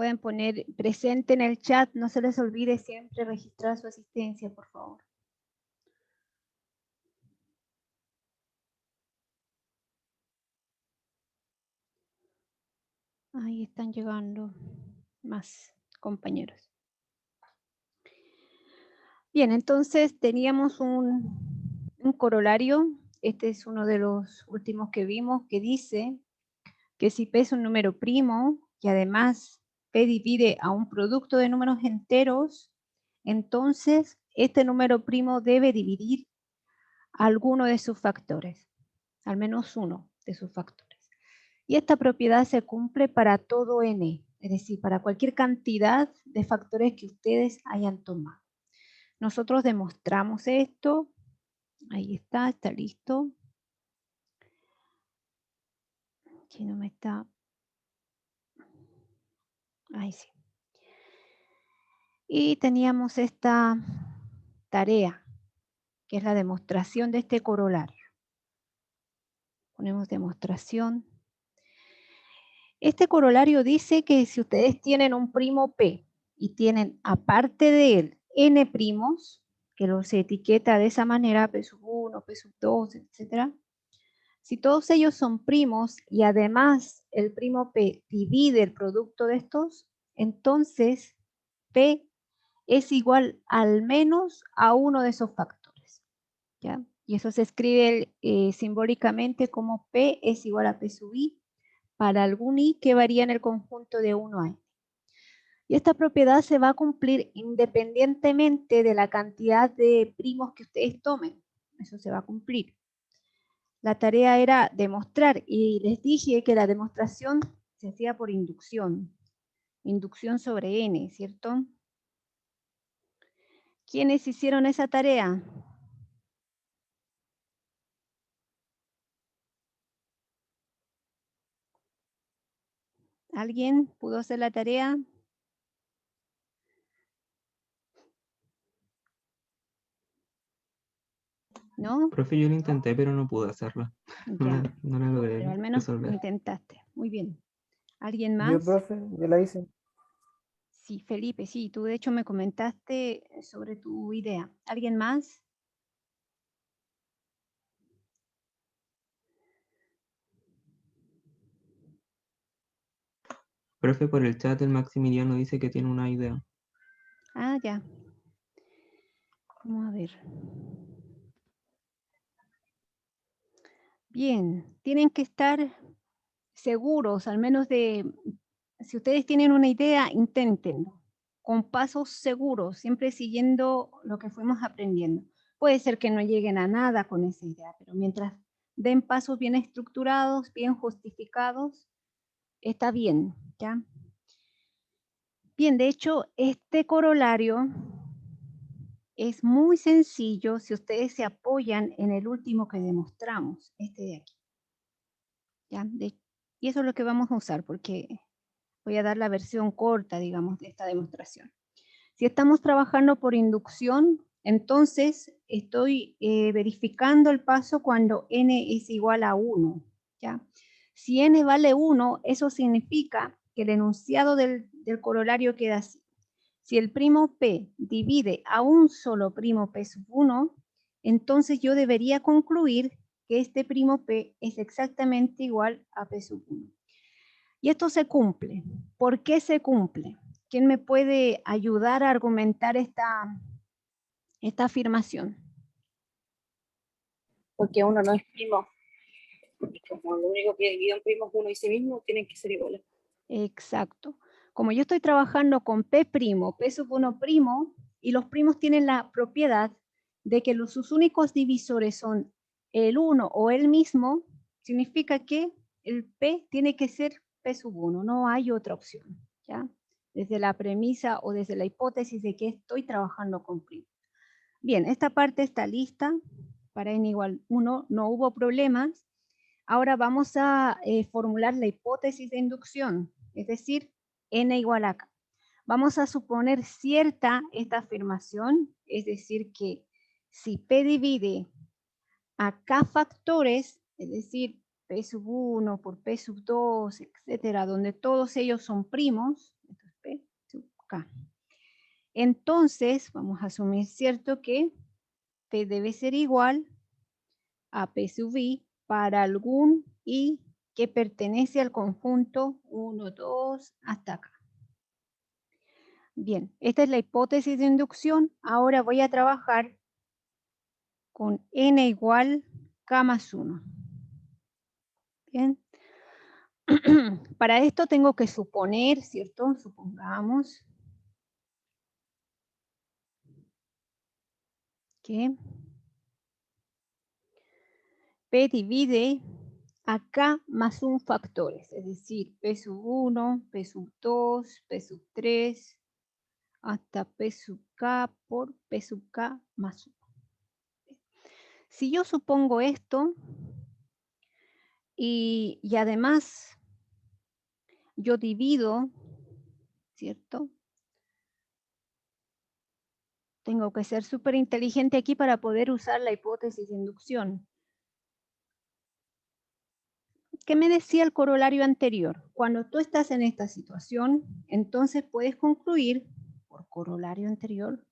pueden poner presente en el chat. No se les olvide siempre registrar su asistencia, por favor. Ahí están llegando más compañeros. Bien, entonces teníamos un corolario. Este es uno de los últimos que vimos, que dice que si P es un número primo y además P divide a un producto de números enteros, entonces este número primo debe dividir a alguno de sus factores, al menos uno de sus factores. Y esta propiedad se cumple para todo n, es decir, para cualquier cantidad de factores que ustedes hayan tomado. Nosotros demostramos esto. Ahí está listo. Aquí no me está. Ahí sí. Y teníamos esta tarea, que es la demostración de este corolario. Ponemos demostración. Este corolario dice que si ustedes tienen un primo P y tienen aparte de él n primos, que los etiqueta de esa manera, P sub 1, P sub 2, etc. Si todos ellos son primos y además el primo P divide el producto de estos, entonces P es igual al menos a uno de esos factores, ¿ya? Y eso se escribe simbólicamente como P es igual a P sub I para algún I que varía en el conjunto de 1 a n. Y esta propiedad se va a cumplir independientemente de la cantidad de primos que ustedes tomen. Eso se va a cumplir. La tarea era demostrar, y les dije que la demostración se hacía por inducción. Inducción sobre n, ¿cierto? ¿Quiénes hicieron esa tarea? ¿Alguien pudo hacer la tarea? ¿No? Profe, yo lo intenté, pero no pude hacerla. Ya. No la logré Pero al menos resolver. intentaste. Muy bien. ¿Alguien Yo, más? profe, yo la hice. Sí, Felipe, sí, tú de hecho me comentaste sobre tu idea. ¿Alguien más? Profe, por el chat el Maximiliano dice que tiene una idea. Ah, ya. Vamos a ver. Bien, tienen que estar seguros, al menos de, si ustedes tienen una idea, inténtenlo, con pasos seguros, siempre siguiendo lo que fuimos aprendiendo. Puede ser que no lleguen a nada con esa idea, pero mientras den pasos bien estructurados, bien justificados, está bien, ¿ya? Bien, de hecho, este corolario es muy sencillo si ustedes se apoyan en el último que demostramos, este de aquí. ¿Ya? Y eso es lo que vamos a usar porque voy a dar la versión corta, digamos, de esta demostración. Si estamos trabajando por inducción, entonces estoy verificando el paso cuando n es igual a 1. ¿Ya? Si n vale 1, eso significa que el enunciado del corolario queda así. Si el primo P divide a un solo primo P sub 1, entonces yo debería concluir que este primo P es exactamente igual a P sub 1. Y esto se cumple. ¿Por qué se cumple? ¿Quién me puede ayudar a argumentar esta afirmación? Porque uno no es primo. Y como lo único que divide un primo es uno y sí mismo, tienen que ser iguales. Exacto. Como yo estoy trabajando con P', P sub 1', y los primos tienen la propiedad de que sus únicos divisores son el 1 o el mismo, significa que el P tiene que ser P sub 1, no hay otra opción, ¿ya? Desde la premisa o desde la hipótesis de que estoy trabajando con primos. Bien, esta parte está lista para n igual 1, no hubo problemas. Ahora vamos a formular la hipótesis de inducción, es decir, n igual a k. Vamos a suponer cierta esta afirmación, es decir, que si P divide a k factores, es decir, P sub 1 por P sub 2, etcétera, donde todos ellos son primos, esto es acá. Entonces, vamos a asumir, ¿cierto? Que P debe ser igual a P sub I para algún I que pertenece al conjunto 1, 2, hasta acá. Bien, esta es la hipótesis de inducción. Ahora voy a trabajar con n igual k más 1. Bien. Para esto tengo que suponer, ¿cierto? Supongamos que P divide a K más un factores, es decir, P sub 1, P sub 2, P sub 3, hasta P sub K por P sub K más 1. Si yo supongo esto, y además yo divido, ¿cierto? Tengo que ser súper inteligente aquí para poder usar la hipótesis de inducción. ¿Qué me decía el corolario anterior? Cuando tú estás en esta situación, entonces puedes concluir, por corolario anterior,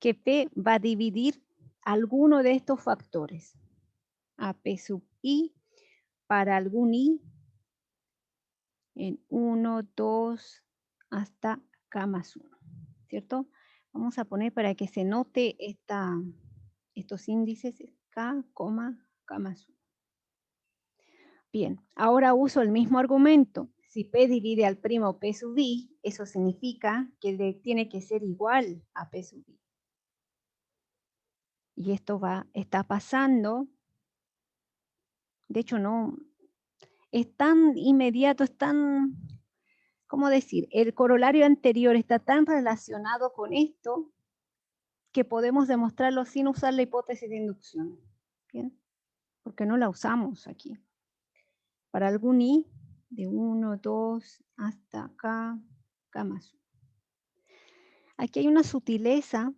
que P va a dividir alguno de estos factores a P sub I para algún I en 1, 2, hasta K más 1, ¿cierto? Vamos a poner para que se note estos índices K, K más 1. Bien, ahora uso el mismo argumento. Si P divide al primo P sub I, eso significa que tiene que ser igual a P sub I. Y esto está pasando. De hecho, no. Es tan inmediato, es tan, ¿cómo decir? El corolario anterior está tan relacionado con esto que podemos demostrarlo sin usar la hipótesis de inducción. ¿Bien? Porque no la usamos aquí. Para algún I, de 1, 2, hasta K, K más 1. Aquí hay una sutileza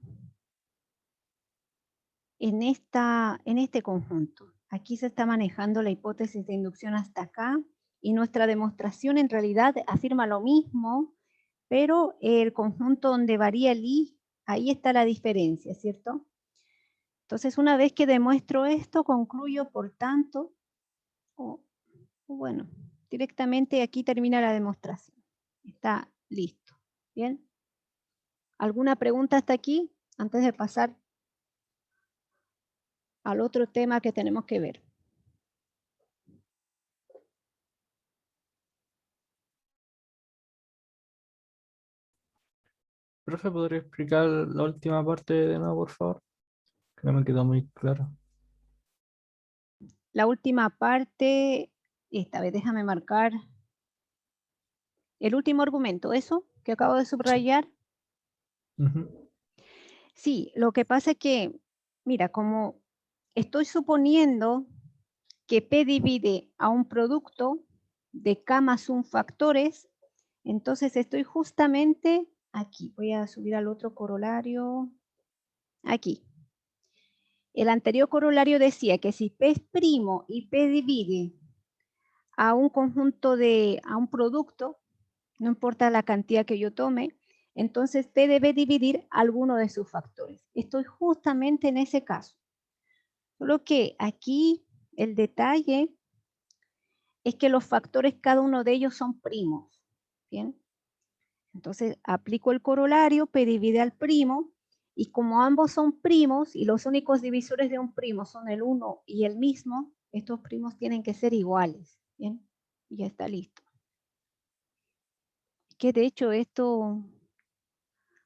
en este conjunto. Aquí se está manejando la hipótesis de inducción hasta acá y nuestra demostración en realidad afirma lo mismo, pero el conjunto donde varía el I, ahí está la diferencia, ¿cierto? Entonces, una vez que demuestro esto, concluyo, por tanto, bueno, directamente aquí termina la demostración. Está listo. ¿Bien? ¿Alguna pregunta hasta aquí? Antes de pasar al otro tema que tenemos que ver. Profe, ¿podría explicar la última parte de nuevo, por favor? Que no me quedó muy claro. La última parte, esta vez déjame marcar el último argumento, eso que acabo de subrayar. Ujú. Sí, lo que pasa es que, mira, como estoy suponiendo que P divide a un producto de K más un factores, entonces estoy justamente aquí. Voy a subir al otro corolario. Aquí. El anterior corolario decía que si P es primo y P divide a un conjunto a un producto, no importa la cantidad que yo tome, entonces P debe dividir alguno de sus factores. Estoy justamente en ese caso. Solo que aquí el detalle es que los factores, cada uno de ellos son primos. ¿Bien? Entonces aplico el corolario, P divide al primo, y como ambos son primos y los únicos divisores de un primo son el 1 y el mismo, estos primos tienen que ser iguales. ¿Bien? Y ya está listo. Que de hecho esto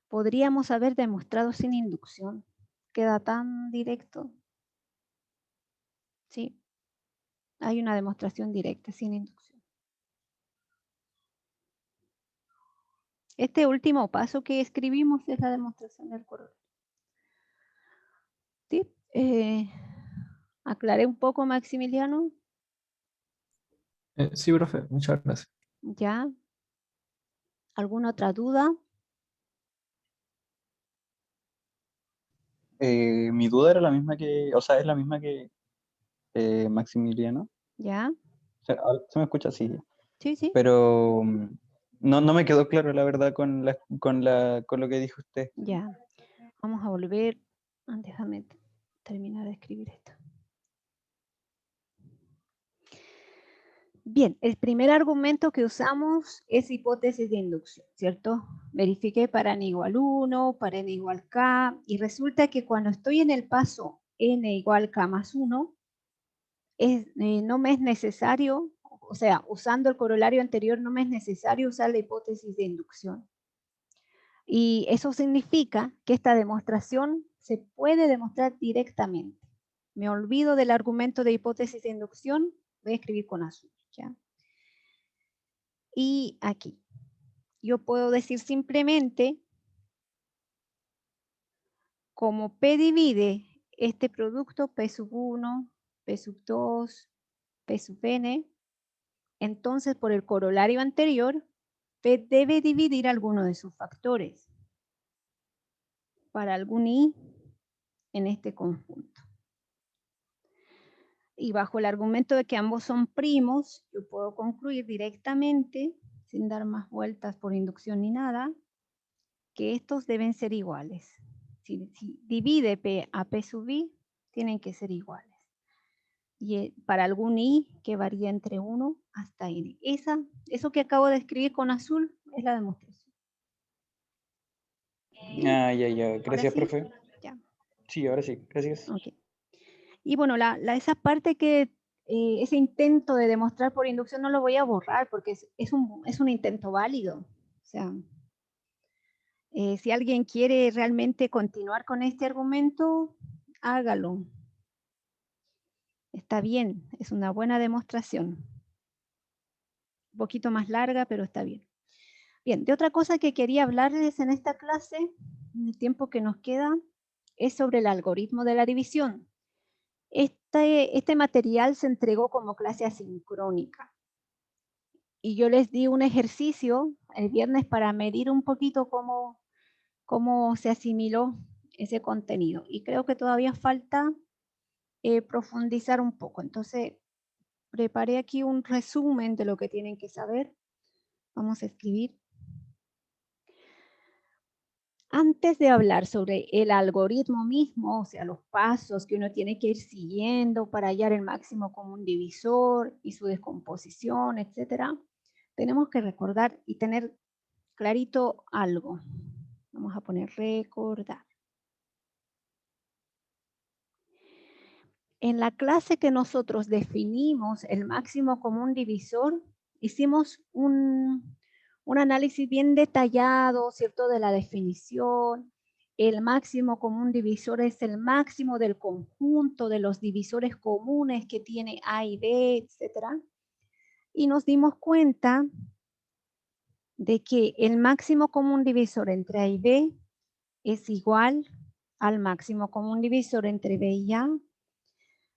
podríamos haber demostrado sin inducción. Queda tan directo. Sí, hay una demostración directa sin inducción. Este último paso que escribimos es la demostración del corolario. ¿Sí? ¿Aclaré un poco, Maximiliano? Sí, profe, muchas gracias. ¿Ya? ¿Alguna otra duda? Mi duda era la misma o sea, es la misma que Maximiliano. ¿Ya? Se me escucha así. Sí, sí. pero no me quedó claro, la verdad, con lo que dijo usted. Ya. Vamos a volver. Déjame terminar de escribir esto. Bien, el primer argumento que usamos es hipótesis de inducción, ¿cierto? Verifiqué para n igual 1, para n igual k, y resulta que cuando estoy en el paso n igual k más 1, no me es necesario, o sea, usando el corolario anterior, no me es necesario usar la hipótesis de inducción. Y eso significa que esta demostración se puede demostrar directamente. Me olvido del argumento de hipótesis de inducción, voy a escribir con azul, ¿ya? Y aquí, yo puedo decir simplemente, como P divide este producto P sub 1, P sub 2, P sub n, entonces por el corolario anterior, P debe dividir alguno de sus factores para algún i en este conjunto. Y bajo el argumento de que ambos son primos, yo puedo concluir directamente, sin dar más vueltas por inducción ni nada, que estos deben ser iguales. Si divide P a P sub i, tienen que ser iguales. Y para algún i que varía entre 1 hasta n. Eso que acabo de escribir con azul es la demostración. Ah, ya. Gracias, sí? profe. Ya. Sí, ahora sí, gracias. Ok. Y bueno, esa parte que ese intento de demostrar por inducción no lo voy a borrar porque es un intento válido. O sea, si alguien quiere realmente continuar con este argumento, hágalo. Está bien, es una buena demostración. Un poquito más larga, pero está bien. Bien, de otra cosa que quería hablarles en esta clase, en el tiempo que nos queda, es sobre el algoritmo de la división. Este material se entregó como clase asincrónica. Y yo les di un ejercicio el viernes para medir un poquito cómo se asimiló ese contenido. Y creo que todavía falta profundizar un poco. Entonces, preparé aquí un resumen de lo que tienen que saber. Vamos a escribir. Antes de hablar sobre el algoritmo mismo, o sea, los pasos que uno tiene que ir siguiendo para hallar el máximo común divisor y su descomposición, etcétera, tenemos que recordar y tener clarito algo. Vamos a poner recordar. En la clase que nosotros definimos el máximo común divisor, hicimos un análisis bien detallado, ¿cierto?, de la definición. El máximo común divisor es el máximo del conjunto de los divisores comunes que tiene A y B, etc. Y nos dimos cuenta de que el máximo común divisor entre A y B es igual al máximo común divisor entre B y A.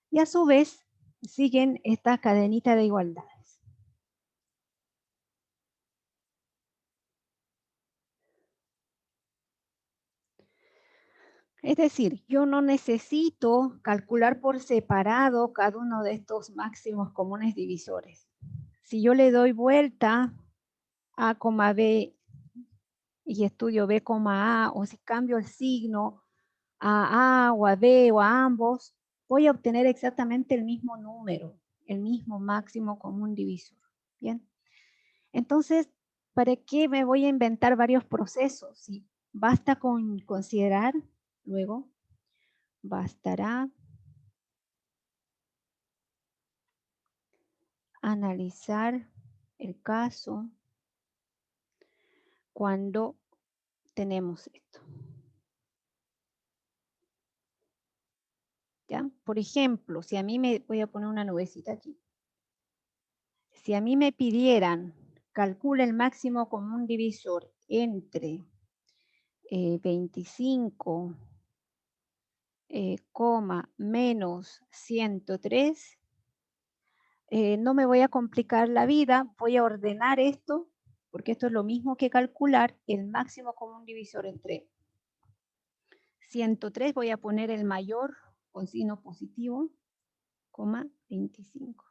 Y a su vez siguen esta cadenita de igualdades. Es decir, yo no necesito calcular por separado cada uno de estos máximos comunes divisores. Si yo le doy vuelta a, B y estudio B, A, o si cambio el signo a o a B o a ambos, voy a obtener exactamente el mismo número, el mismo máximo común divisor. Bien. Entonces, ¿para qué me voy a inventar varios procesos? Si basta con considerar, luego, bastará analizar el caso cuando tenemos esto. ¿Ya? Por ejemplo, si a mí voy a poner una nubecita aquí. Si a mí me pidieran, calcula el máximo común divisor entre 25, menos 103, no me voy a complicar la vida, voy a ordenar esto, porque esto es lo mismo que calcular el máximo común divisor entre 103, voy a poner el mayor con signo positivo, 25.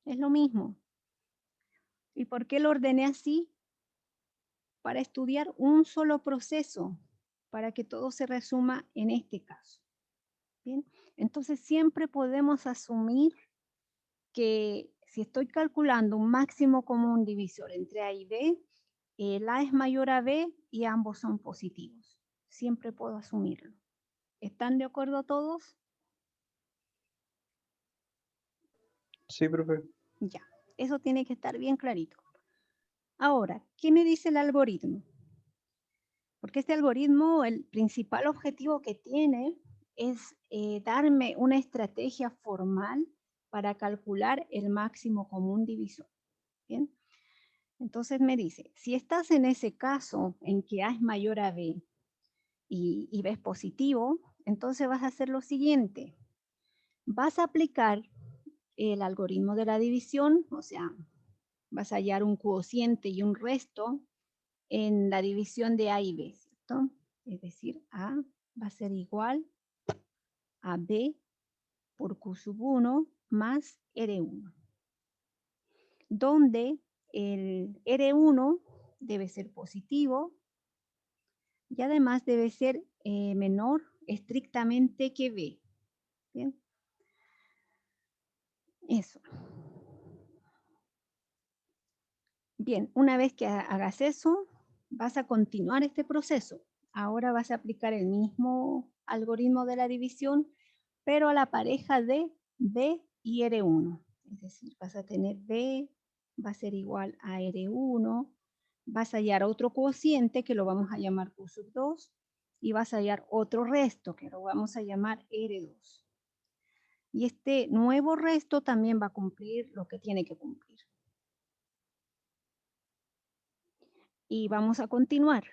Es lo mismo. ¿Y por qué lo ordené así? Para estudiar un solo proceso, para que todo se resuma en este caso. Bien, entonces siempre podemos asumir que si estoy calculando un máximo común divisor entre A y B, el A es mayor a B y ambos son positivos. Siempre puedo asumirlo. ¿Están de acuerdo todos? Sí, profe. Ya, eso tiene que estar bien clarito. Ahora, ¿qué me dice el algoritmo? Porque este algoritmo, el principal objetivo que tiene es darme una estrategia formal para calcular el máximo común divisor. ¿Bien? Entonces me dice, si estás en ese caso en que A es mayor a B y B es positivo, entonces vas a hacer lo siguiente. Vas a aplicar el algoritmo de la división, o sea, vas a hallar un cociente y un resto en la división de A y B, ¿cierto? Es decir, A va a ser igual a B por Q sub 1 más R1, donde el R1 debe ser positivo y además debe ser menor estrictamente que B. ¿Bien? Eso. Bien, una vez que hagas eso, vas a continuar este proceso. Ahora vas a aplicar el mismo algoritmo de la división, pero a la pareja de B y R1. Es decir, vas a tener B, va a ser igual a R1, vas a hallar otro cociente que lo vamos a llamar Q sub 2 y vas a hallar otro resto que lo vamos a llamar R2. Y este nuevo resto también va a cumplir lo que tiene que cumplir. Y vamos a continuar,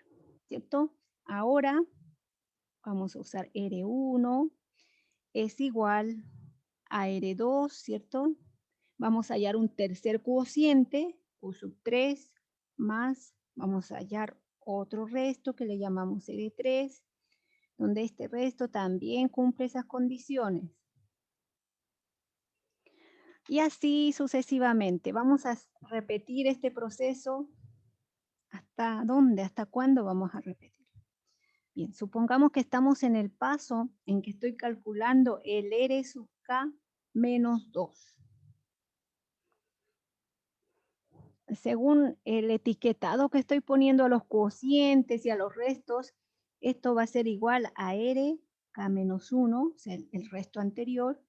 ¿cierto? Ahora vamos a usar R1 es igual a R2, ¿cierto? Vamos a hallar un tercer cociente, Q sub 3, más, vamos a hallar otro resto que le llamamos R3, donde este resto también cumple esas condiciones. Y así sucesivamente. Vamos a repetir este proceso. ¿Hasta dónde? ¿Hasta cuándo vamos a repetir? Bien, supongamos que estamos en el paso en que estoy calculando el R sub K menos 2. Según el etiquetado que estoy poniendo a los cocientes y a los restos, esto va a ser igual a R K menos 1, o sea, el resto anterior,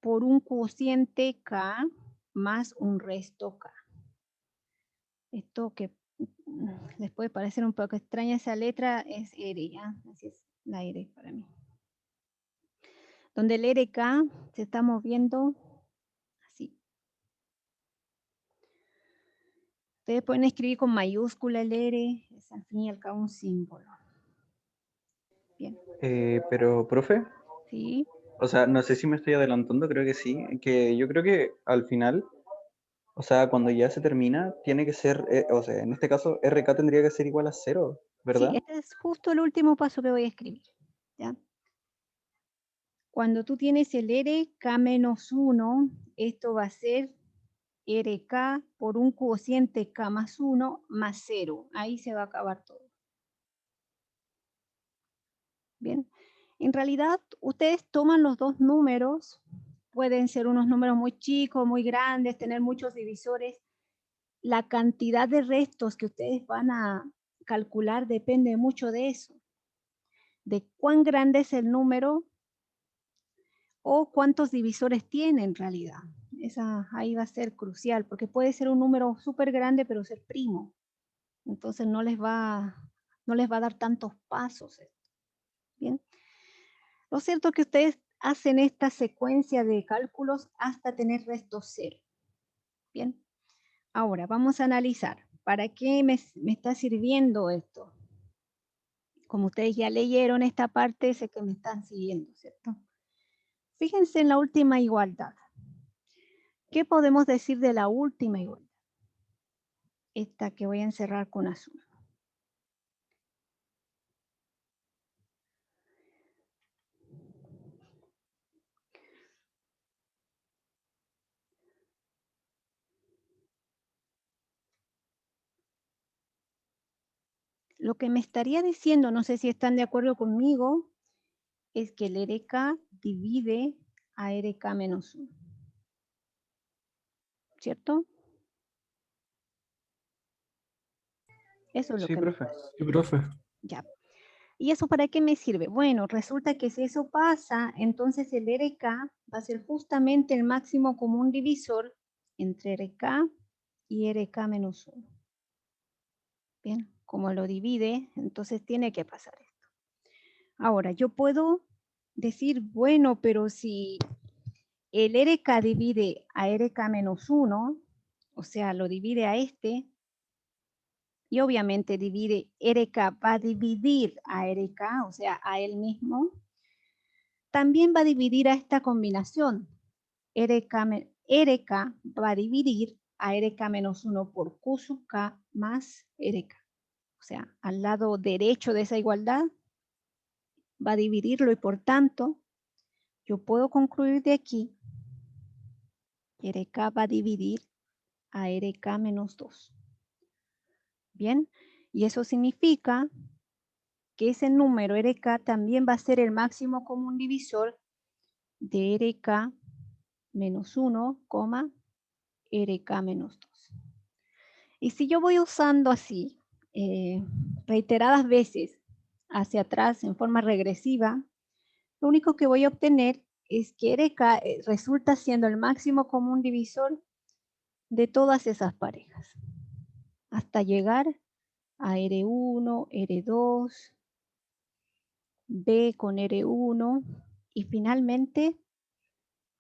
por un cociente K más un resto K. Esto que les puede parecer un poco extraña esa letra es R, ¿ya? Así es la R para mí. Donde el RK se está moviendo así. Ustedes pueden escribir con mayúscula el R, es al fin y al cabo un símbolo. Bien, Pero, profe, ¿sí? o sea, no sé si me estoy adelantando, creo que sí, que yo creo que al final, o sea, cuando ya se termina, tiene que ser, o sea, en este caso, RK tendría que ser igual a 0, Sí, ¿verdad? este es justo el último paso que voy a escribir. ¿Ya? Cuando tú tienes el RK menos 1, esto va a ser RK por un cociente K más 1 más 0. Ahí se va a acabar todo. Bien, en realidad ustedes toman los dos números, pueden ser unos números muy chicos, muy grandes, tener muchos divisores. La cantidad de restos que ustedes van a calcular depende mucho de eso, de cuán grande es el número o cuántos divisores tiene en realidad. Esa ahí va a ser crucial, porque puede ser un número súper grande, pero ser primo. Entonces no les va a dar tantos pasos. Bien. Lo cierto es que ustedes hacen esta secuencia de cálculos hasta tener resto cero. Bien. Ahora vamos a analizar. ¿Para qué me está sirviendo esto? Como ustedes ya leyeron esta parte, sé que me están siguiendo, ¿cierto? Fíjense en la última igualdad. ¿Qué podemos decir de la última igualdad? Esta que voy a encerrar con azul. lo que me estaría diciendo, no sé si están de acuerdo conmigo, es que el RK divide a RK menos 1. ¿Cierto? Eso es lo Sí, que profe. Sí, profe. ya. ¿Y eso para qué me sirve? Bueno, resulta que si eso pasa, entonces el RK va a ser justamente el máximo común divisor entre RK y RK menos 1. Bien, como lo divide, entonces tiene que pasar esto. Ahora, yo puedo decir, bueno, pero si el RK divide a RK menos 1, o sea, lo divide a este, y obviamente divide RK, va a dividir a RK, o sea, a él mismo, también va a dividir a esta combinación. RK va a dividir a RK menos 1 por Q sub K más RK. O sea, al lado derecho de esa igualdad va a dividirlo y por tanto yo puedo concluir de aquí que RK va a dividir a RK menos 2. Bien, y eso significa que ese número RK también va a ser el máximo común divisor de RK menos 1, RK menos 2. Y si yo voy usando así, reiteradas veces hacia atrás en forma regresiva, lo único que voy a obtener es que RK resulta siendo el máximo común divisor de todas esas parejas, hasta llegar a R1, R2, B con R1 y finalmente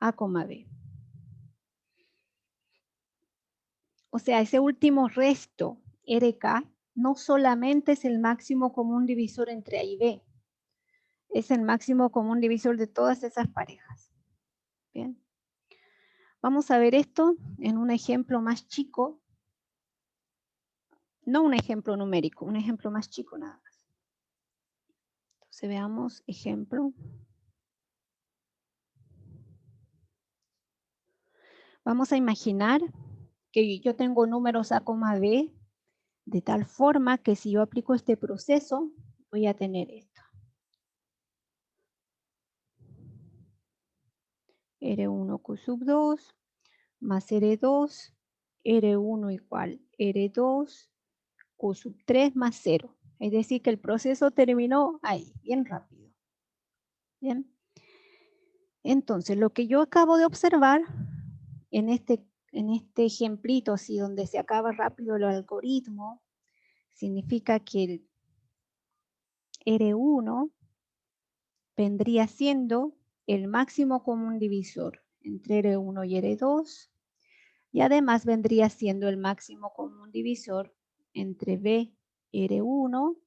A, B. O sea, ese último resto, RK, no solamente es el máximo común divisor entre A y B, es el máximo común divisor de todas esas parejas. Bien. Vamos a ver esto en un ejemplo más chico, no un ejemplo numérico, un ejemplo más chico nada más. Entonces veamos ejemplo. Vamos a imaginar que yo tengo números A, B, de tal forma que si yo aplico este proceso, voy a tener esto. R1 Q sub 2 más R2, R1 igual R2, Q sub 3 más 0. Es decir, que el proceso terminó ahí, bien rápido. Bien. Entonces, lo que yo acabo de observar en este ejemplito, así donde se acaba rápido el algoritmo, significa que el R1 vendría siendo el máximo común divisor entre R1 y R2, y además vendría siendo el máximo común divisor entre B, R1,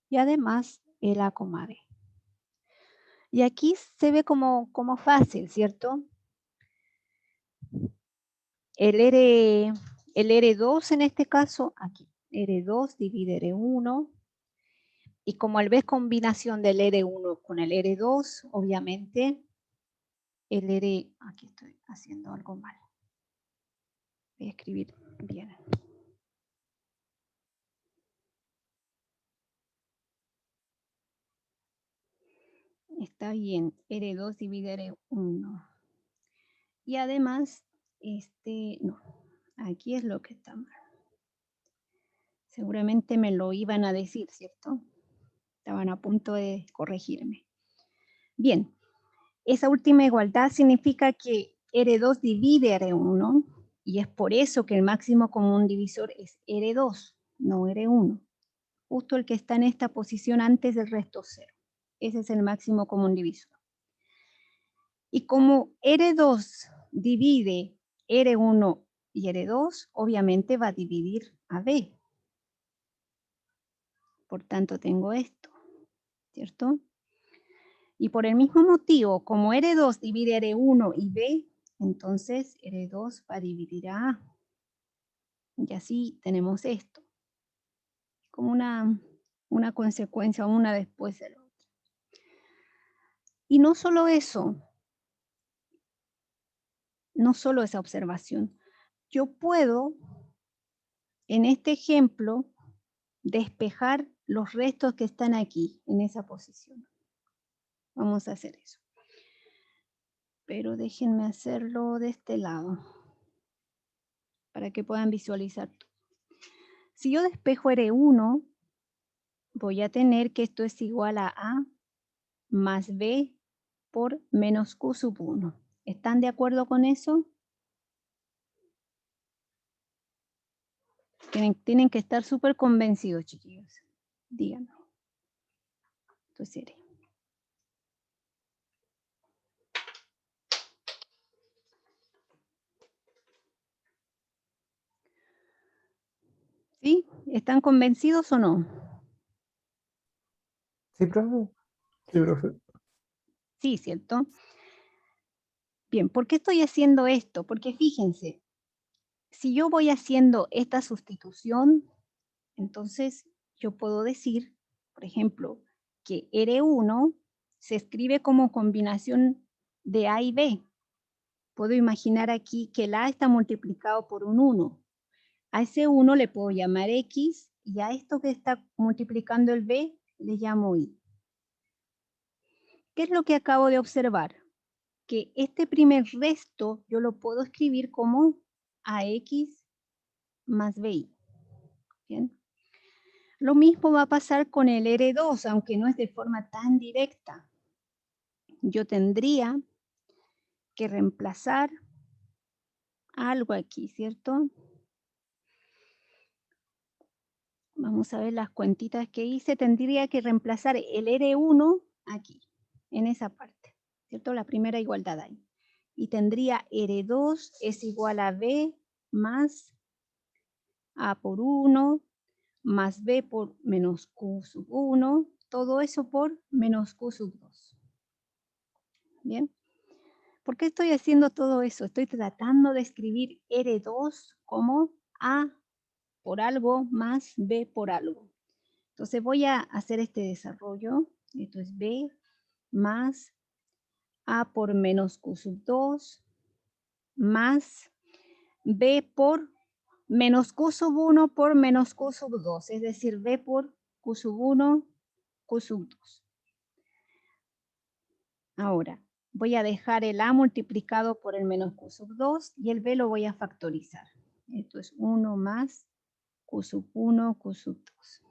y además el A, B. Y aquí se ve como fácil, ¿cierto? El R2 en este caso, aquí, R2 divide R1, y como el B es combinación del R1 con el R2, obviamente, aquí estoy haciendo algo mal. Voy a escribir bien. Está bien, R2 divide R1. Y además, no, aquí es lo que está mal. Seguramente me lo iban a decir, ¿cierto? Estaban a punto de corregirme. Bien, esa última igualdad significa que R2 divide R1 y es por eso que el máximo común divisor es R2, no R1. Justo el que está en esta posición antes del resto 0. Ese es el máximo común divisor. Y como R2 divide R1 y R2, obviamente va a dividir a B. Por tanto, tengo esto, ¿cierto? Y por el mismo motivo, como R2 divide R1 y B, entonces R2 va a dividir a A. Y así tenemos esto. Como una consecuencia, una después de la otra. Y no solo eso, no solo esa observación. Yo puedo, en este ejemplo, despejar los restos que están aquí, en esa posición. Vamos a hacer eso. Pero déjenme hacerlo de este lado, para que puedan visualizar todo. Si yo despejo R1, voy a tener que esto es igual a A más B por menos Q sub 1. ¿Están de acuerdo con eso? Tienen que estar súper convencidos, chiquillos. Díganme. Entonces, ¿sí? ¿Están convencidos o no? Sí, profe. Sí, profe. Sí, ¿cierto? Bien, ¿por qué estoy haciendo esto? Porque fíjense, si yo voy haciendo esta sustitución, entonces yo puedo decir, por ejemplo, que R1 se escribe como combinación de A y B. Puedo imaginar aquí que el A está multiplicado por un 1. A ese 1 le puedo llamar X y a esto que está multiplicando el B le llamo Y. ¿Qué es lo que acabo de observar? Que este primer resto yo lo puedo escribir como AX más BY. ¿Bien? Lo mismo va a pasar con el R2, aunque no es de forma tan directa. Yo tendría que reemplazar algo aquí, ¿cierto? Vamos a ver las cuentitas que hice. Tendría que reemplazar el R1 aquí, en esa parte, ¿cierto? La primera igualdad ahí. Y tendría R2 es igual a B más A por 1 más B por menos Q sub 1, todo eso por menos Q sub 2. ¿Bien? ¿Por qué estoy haciendo todo eso? Estoy tratando de escribir R2 como A por algo más B por algo. Entonces voy a hacer este desarrollo. Esto es B más A por menos Q sub 2 más B por menos Q sub 1 por menos Q sub 2, es decir, B por Q sub 1, Q sub 2. Ahora, voy a dejar el A multiplicado por el menos Q sub 2 y el B lo voy a factorizar. Esto es 1 más Q sub 1, Q sub 2.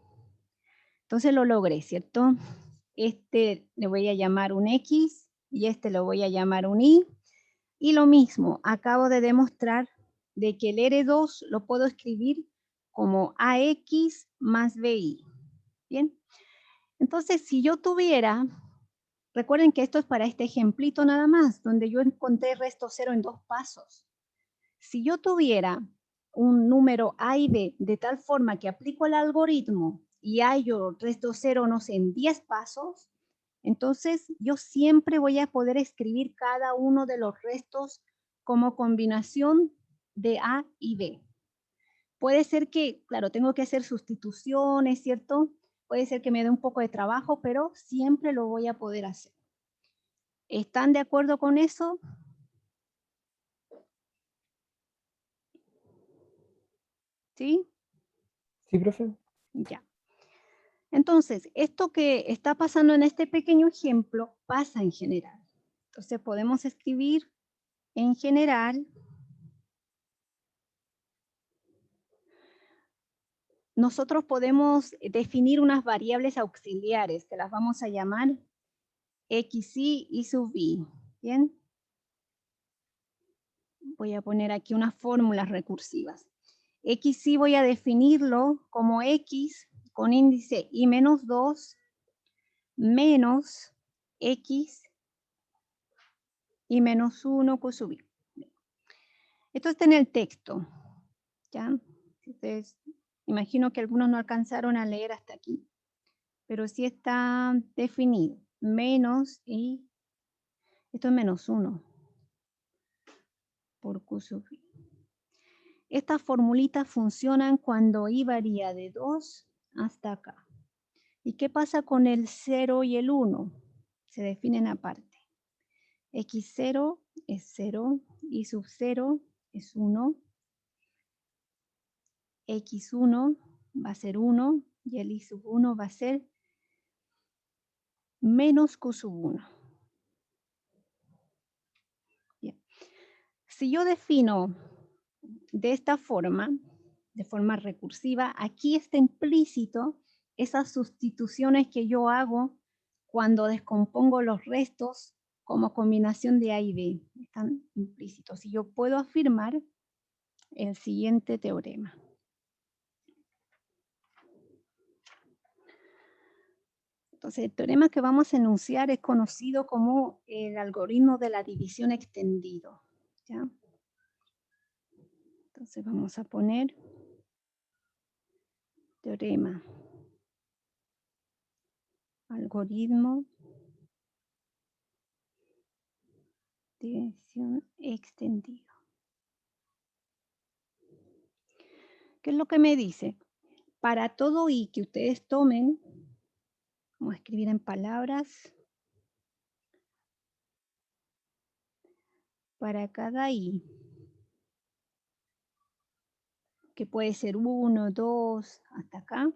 Entonces lo logré, ¿cierto? Este le voy a llamar un X y este lo voy a llamar un Y. Y lo mismo, acabo de demostrar de que el R2 lo puedo escribir como AX más BY. Bien. Entonces, si yo tuviera, recuerden que esto es para este ejemplito nada más, donde yo encontré resto cero en 2 pasos. Si yo tuviera un número A y B de tal forma que aplico el algoritmo y hallo resto cero, no sé, en 10 pasos, entonces yo siempre voy a poder escribir cada uno de los restos como combinación de A y B. Puede ser que, claro, tengo que hacer sustituciones, ¿cierto? Puede ser que me dé un poco de trabajo, pero siempre lo voy a poder hacer. ¿Están de acuerdo con eso? ¿Sí? Sí, profe. Ya. Entonces, esto que está pasando en este pequeño ejemplo pasa en general. Entonces podemos escribir en general. Nosotros podemos definir unas variables auxiliares que las vamos a llamar XY y sub Y. ¿Bien? Voy a poner aquí unas fórmulas recursivas. XY voy a definirlo como X con índice Y menos 2 menos X y menos 1 Q sub Y. Esto está en el texto. ¿Ya? Entonces, imagino que algunos no alcanzaron a leer hasta aquí, pero sí está definido. Menos y esto es menos 1 por Q sub Y. Estas formulitas funcionan cuando Y varía de 2 hasta acá. ¿Y qué pasa con el 0 y el 1? Se definen aparte. X0 es 0, Y sub 0 es 1, X1 va a ser 1 y el I sub 1 va a ser menos Q sub 1. Bien. Si yo defino de esta forma, de forma recursiva, aquí está implícito esas sustituciones que yo hago cuando descompongo los restos como combinación de A y B. Están implícitos. Y yo puedo afirmar el siguiente teorema. Entonces, el teorema que vamos a enunciar es conocido como el algoritmo de la división extendido, ¿ya? Entonces vamos a poner teorema, algoritmo, división extendido. ¿Qué es lo que me dice? Para todo I que ustedes tomen, vamos a escribir en palabras, para cada I, que puede ser 1, 2, hasta acá,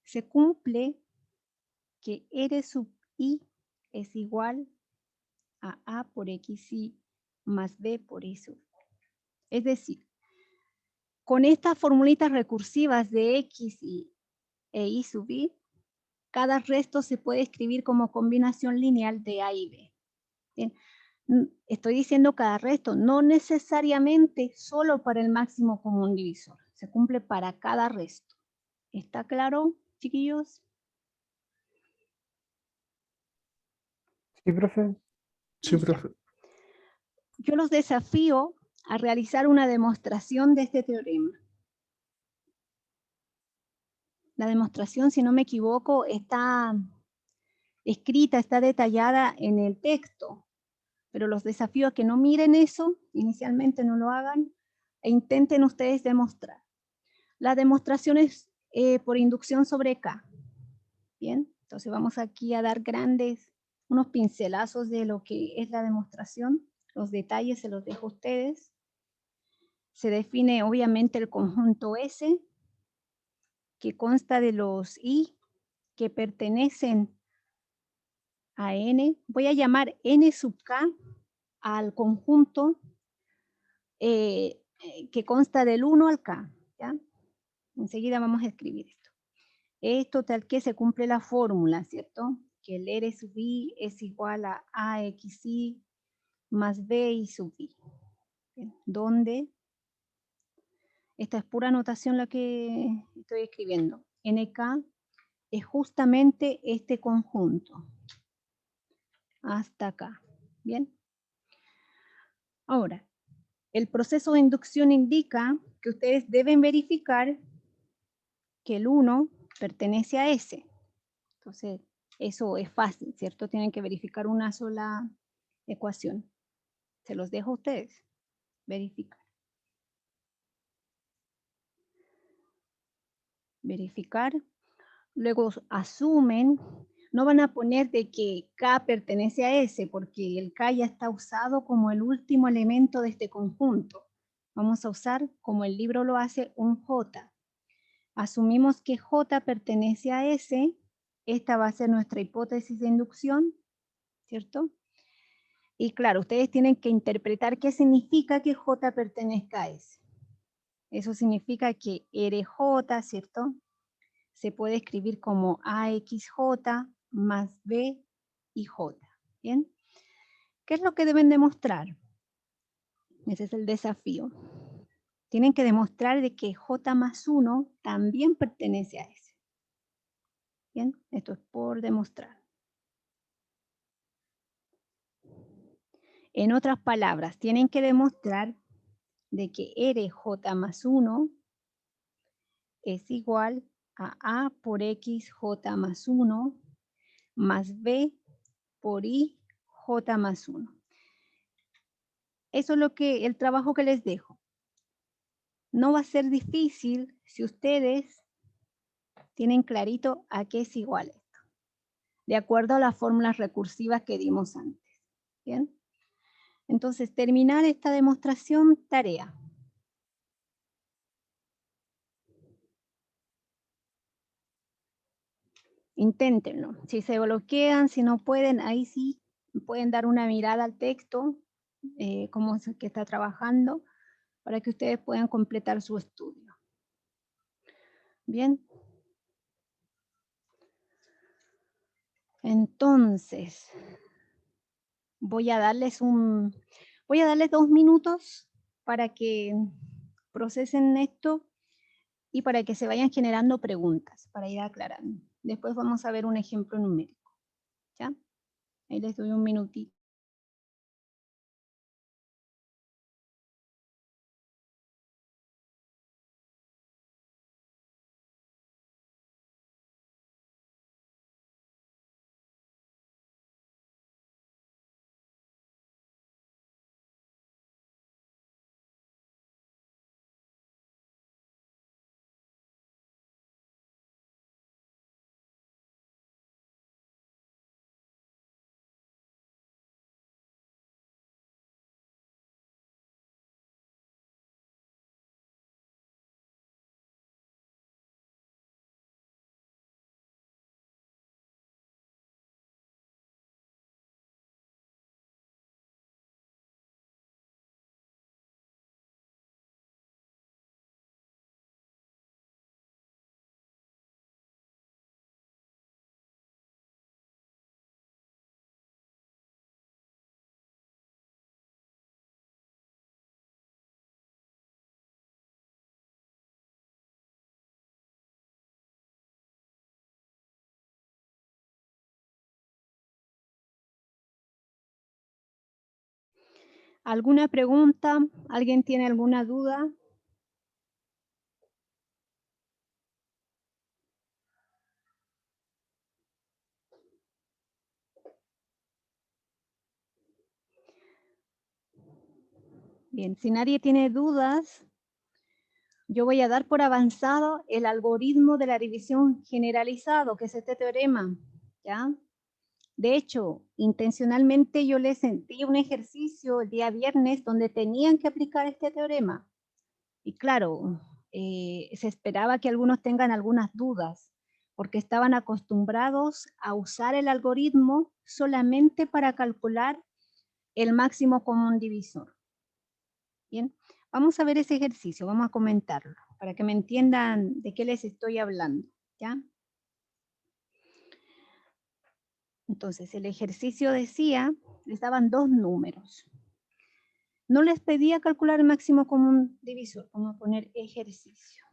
se cumple que R sub I es igual a A por XI más B por I sub. Es decir, con estas formulitas recursivas de X e I sub I, cada resto se puede escribir como combinación lineal de A y B. Bien. Estoy diciendo cada resto, no necesariamente solo para el máximo común divisor. Se cumple para cada resto. ¿Está claro, chiquillos? Sí, profe. Sí, Ya. profe. Yo los desafío a realizar una demostración de este teorema. La demostración, si no me equivoco, está escrita, está detallada en el texto, pero los desafío a que no miren eso, inicialmente no lo hagan, e intenten ustedes demostrar. La demostración es por inducción sobre K. Bien, entonces vamos aquí a dar unos pincelazos de lo que es la demostración. Los detalles se los dejo a ustedes. Se define obviamente el conjunto S, que consta de los I que pertenecen a N. Voy a llamar N sub K al conjunto que consta del 1 al K. ¿Ya? Enseguida vamos a escribir esto. Esto tal que se cumple la fórmula, ¿cierto? Que el R sub I es igual a AXI más BI sub I. Bien, donde esta es pura notación la que estoy escribiendo. NK es justamente este conjunto. Hasta acá. Bien. Ahora, el proceso de inducción indica que ustedes deben verificar que el 1 pertenece a S. Entonces, eso es fácil, ¿cierto? Tienen que verificar una sola ecuación. Se los dejo a ustedes verificar. Verificar. Luego asumen, no van a poner de que K pertenece a S, porque el K ya está usado como el último elemento de este conjunto. Vamos a usar, como el libro lo hace, un J. Asumimos que J pertenece a S. Esta va a ser nuestra hipótesis de inducción, ¿cierto? Y claro, ustedes tienen que interpretar qué significa que J pertenezca a S. Eso significa que RJ, ¿cierto? Se puede escribir como AXJ más B y J. ¿Bien? ¿Qué es lo que deben demostrar? Ese es el desafío. Tienen que demostrar de que J más 1 también pertenece a S. ¿Bien? Esto es por demostrar. En otras palabras, tienen que demostrar de que RJ más 1 es igual a A por XJ más 1 más B por I J más 1. Eso es el trabajo que les dejo. No va a ser difícil si ustedes tienen clarito a qué es igual esto, de acuerdo a las fórmulas recursivas que dimos antes. ¿Bien? Entonces, terminar esta demostración, tarea. Inténtenlo. Si se bloquean, si no pueden, ahí sí pueden dar una mirada al texto, cómo es que está trabajando, para que ustedes puedan completar su estudio. Bien. Entonces, voy a darles 2 minutos para que procesen esto y para que se vayan generando preguntas, para ir aclarando. Después vamos a ver un ejemplo numérico. ¿Ya? Ahí les doy un minutito. ¿Alguna pregunta? ¿Alguien tiene alguna duda? Bien, si nadie tiene dudas, yo voy a dar por avanzado el algoritmo de la división generalizado, que es este teorema, ¿ya? De hecho, intencionalmente yo les di un ejercicio el día viernes donde tenían que aplicar este teorema. Y claro, se esperaba que algunos tengan algunas dudas, porque estaban acostumbrados a usar el algoritmo solamente para calcular el máximo común divisor. Bien, vamos a ver ese ejercicio, vamos a comentarlo, para que me entiendan de qué les estoy hablando, ¿ya? Entonces, el ejercicio decía, les daban 2 números. No les pedía calcular el máximo común divisor, vamos a poner ejercicio.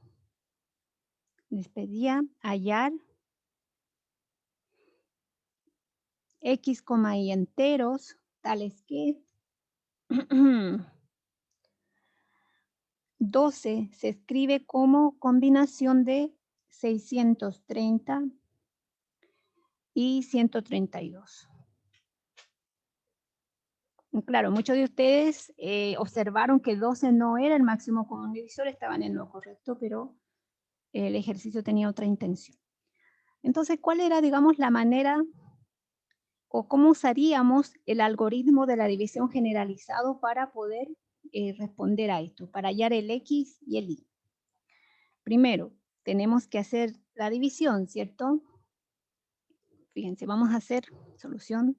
Les pedía hallar x, y enteros, tales que 12 se escribe como combinación de 630 y 132. Claro, muchos de ustedes observaron que 12 no era el máximo común divisor, estaban en lo correcto, pero el ejercicio tenía otra intención. Entonces, ¿cuál era, digamos, la manera o cómo usaríamos el algoritmo de la división generalizado para poder responder a esto, para hallar el X y el Y? Primero, tenemos que hacer la división, ¿cierto? Fíjense, vamos a hacer solución.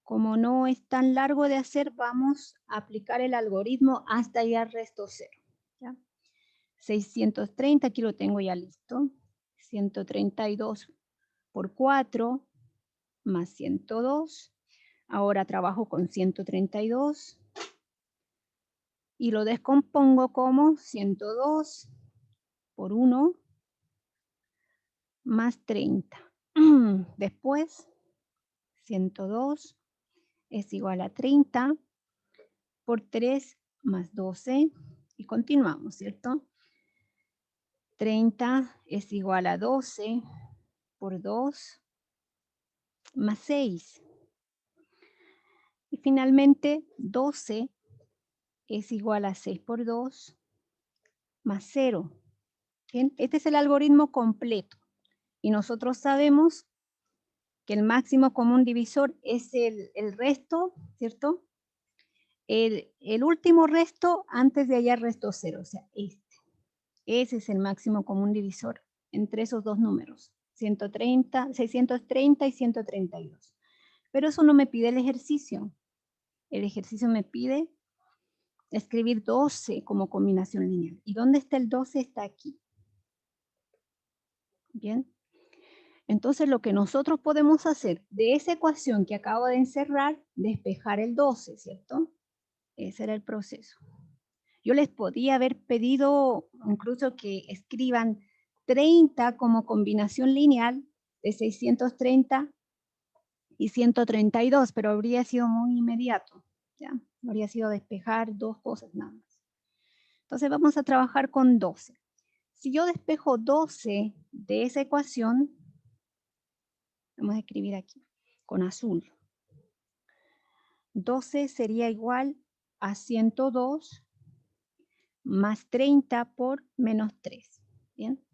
Como no es tan largo de hacer, vamos a aplicar el algoritmo hasta hallar resto cero. ¿Ya? 630, aquí lo tengo ya listo. 132 por 4 más 102. Ahora trabajo con 132 y lo descompongo como 102 por 1 más 30. Después, 102 es igual a 30 por 3 más 12 y continuamos, ¿cierto? 30 es igual a 12 por 2 más 6. Y finalmente 12 es igual a 6 por 2 más 0. ¿Bien? Este es el algoritmo completo. Y nosotros sabemos que el máximo común divisor es el resto, ¿cierto? El último resto antes de hallar resto 0, o sea, este. Ese es el máximo común divisor entre esos dos números, 630 y 132. Pero eso no me pide el ejercicio. El ejercicio me pide escribir 12 como combinación lineal. ¿Y dónde está el 12? Está aquí. Bien. Entonces lo que nosotros podemos hacer de esa ecuación que acabo de encerrar, despejar el 12, ¿cierto? Ese era el proceso. Yo les podía haber pedido incluso que escriban 30 como combinación lineal de 630 y 132, pero habría sido muy inmediato, ¿ya? Habría sido despejar dos cosas nada más. Entonces vamos a trabajar con 12. Si yo despejo 12 de esa ecuación, vamos a escribir aquí, con azul. 12 sería igual a 102 más 30 por menos 3. ¿Bien?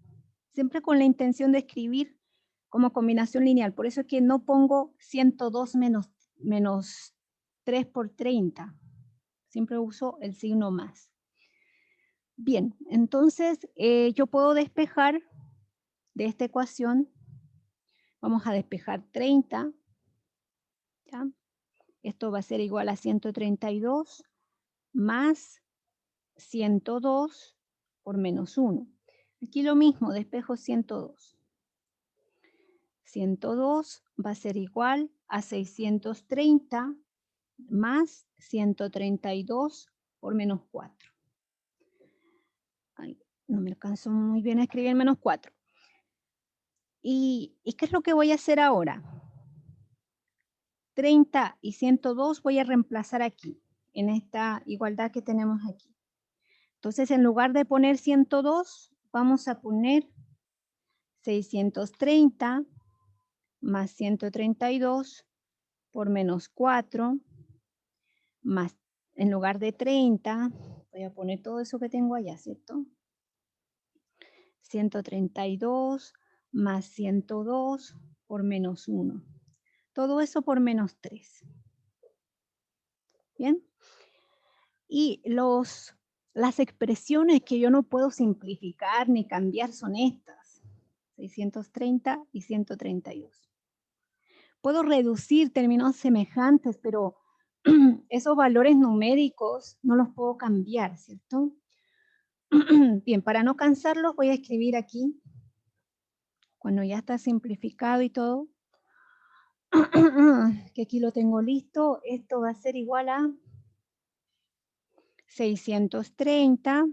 Siempre con la intención de escribir como combinación lineal. Por eso es que no pongo 102 menos 3 por 30. Siempre uso el signo más. Bien, entonces yo puedo despejar de esta ecuación. Vamos a despejar 30. ¿Ya? Esto va a ser igual a 132 más 102 por menos 1. Aquí lo mismo, despejo 102. 102 va a ser igual a 630 más 132 por menos 4. Ay, no me alcanzó muy bien a escribir menos 4. ¿Y qué es lo que voy a hacer ahora? 30 y 102 voy a reemplazar aquí, en esta igualdad que tenemos aquí. Entonces, en lugar de poner 102, vamos a poner 630 más 132 por menos 4, más, en lugar de 30, voy a poner todo eso que tengo allá, ¿cierto? 132 más 102 por menos 1. Todo eso por menos 3. ¿Bien? Y las expresiones que yo no puedo simplificar ni cambiar son estas. 630 y 132. Puedo reducir términos semejantes, pero esos valores numéricos no los puedo cambiar, ¿cierto? Bien, para no cansarlos voy a escribir aquí, cuando ya está simplificado y todo, que aquí lo tengo listo. Esto va a ser igual a 630.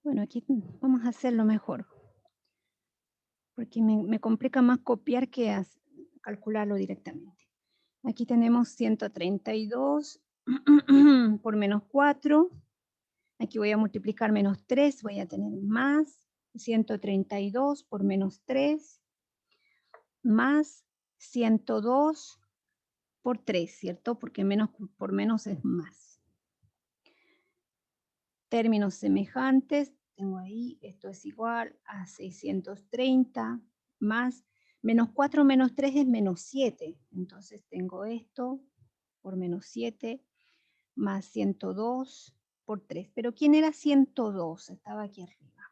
Bueno, aquí vamos a hacerlo mejor, porque me complica más copiar que calcularlo directamente. Aquí tenemos 132 por menos 4. Aquí voy a multiplicar menos 3, voy a tener más 132 por menos 3, más 102 por 3, ¿cierto? Porque menos por menos es más. Términos semejantes, tengo ahí, esto es igual a 630 más, menos 4 menos 3 es menos 7. Entonces tengo esto por menos 7 más 102 por 3. Pero ¿quién era 102? Estaba aquí arriba.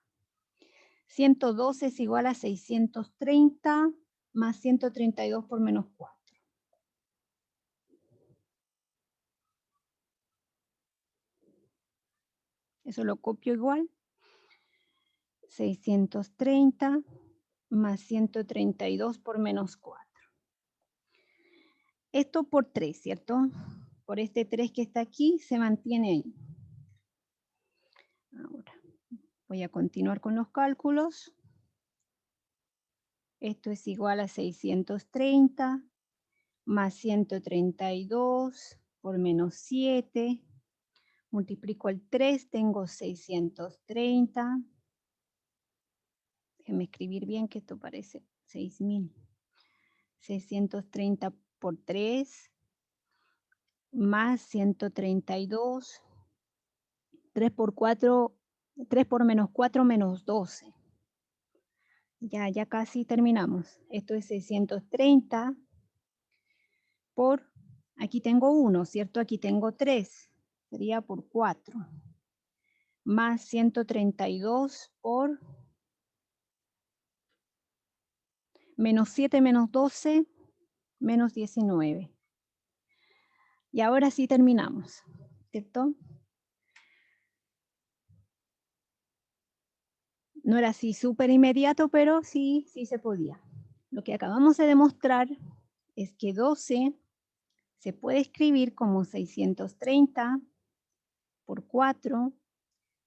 102 es igual a 630 más 132 por menos 4. Eso lo copio igual. 630 más 132 por menos 4. Esto por 3, ¿cierto? Por este 3 que está aquí se mantiene ahí. Ahora voy a continuar con los cálculos. Esto es igual a 630 más 132 por menos 7. Multiplico el 3, tengo 630. Déjenme escribir bien que esto parece 6.000. 630 por 3 más 132. 3 por 4, 3 por menos 4 menos 12. Ya casi terminamos. Esto es 630 por, aquí tengo 1, ¿cierto? Aquí tengo 3. Sería por 4. más 132 por menos 7 menos 12 menos 19. Y ahora sí terminamos, ¿cierto? No era así súper inmediato, pero sí se podía. Lo que acabamos de demostrar es que 12 se puede escribir como 630 por 4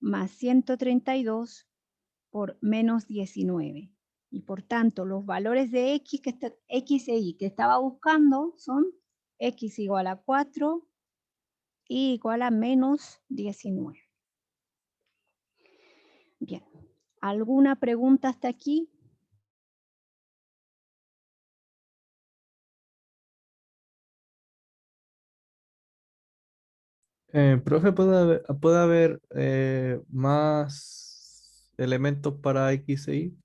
más 132 por menos 19. Y por tanto, los valores de x, x e y que estaba buscando son x igual a 4 y igual a menos 19. Bien, ¿alguna pregunta hasta aquí? Profe, ¿puede haber más elementos para X e Y?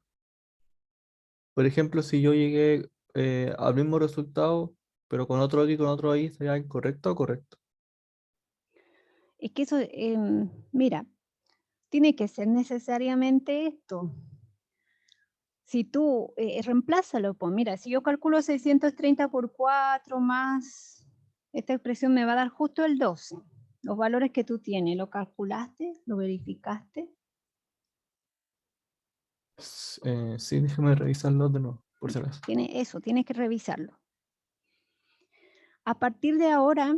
Por ejemplo, si yo llegué al mismo resultado, pero con otro X y con otro Y, ¿sería incorrecto o correcto? Es que eso, mira, tiene que ser necesariamente esto. Si tú reemplázalo, pues mira, si yo calculo 630 por 4 más, esta expresión me va a dar justo el 12. Los valores que tú tienes, ¿lo calculaste? ¿Lo verificaste? Sí, déjeme revisarlo de nuevo, por si acaso. Tienes que revisarlo. A partir de ahora,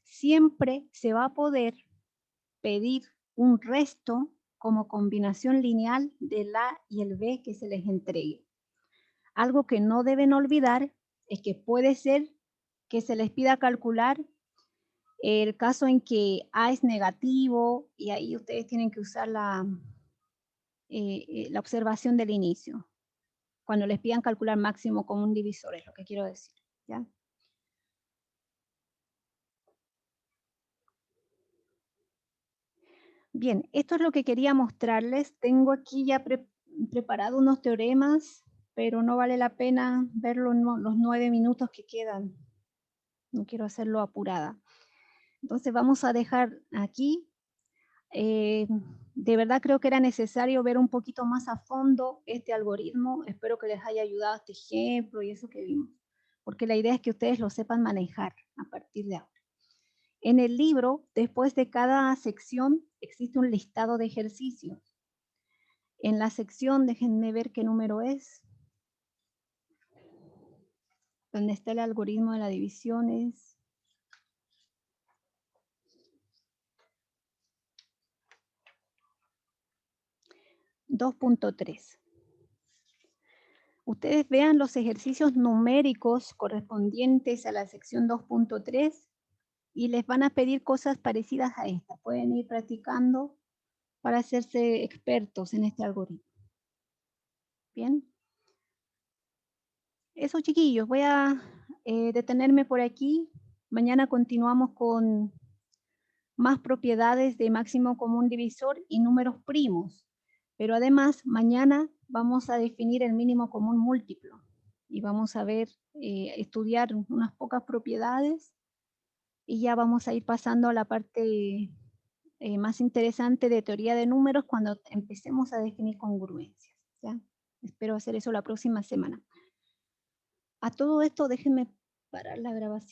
siempre se va a poder pedir un resto como combinación lineal del A y el B que se les entregue. Algo que no deben olvidar es que puede ser que se les pida calcular el caso en que A es negativo y ahí ustedes tienen que usar la observación del inicio. Cuando les pidan calcular máximo común divisor, es lo que quiero decir, ¿ya? Bien, esto es lo que quería mostrarles. Tengo aquí ya preparado unos teoremas, pero no vale la pena verlo en los 9 minutos que quedan. No quiero hacerlo apurada. Entonces vamos a dejar aquí. De verdad creo que era necesario ver un poquito más a fondo este algoritmo. Espero que les haya ayudado este ejemplo y eso que vimos, porque la idea es que ustedes lo sepan manejar a partir de ahora. En el libro, después de cada sección, existe un listado de ejercicios. En la sección, déjenme ver qué número es, donde está el algoritmo de la división es 2.3. Ustedes vean los ejercicios numéricos correspondientes a la sección 2.3 y les van a pedir cosas parecidas a esta. Pueden ir practicando para hacerse expertos en este algoritmo. Bien. Eso, chiquillos, voy a detenerme por aquí. Mañana continuamos con más propiedades de máximo común divisor y números primos. Pero además, mañana vamos a definir el mínimo común múltiplo y vamos a ver, estudiar unas pocas propiedades y ya vamos a ir pasando a la parte más interesante de teoría de números cuando empecemos a definir congruencias, ¿ya? Espero hacer eso la próxima semana. A todo esto, déjenme parar la grabación.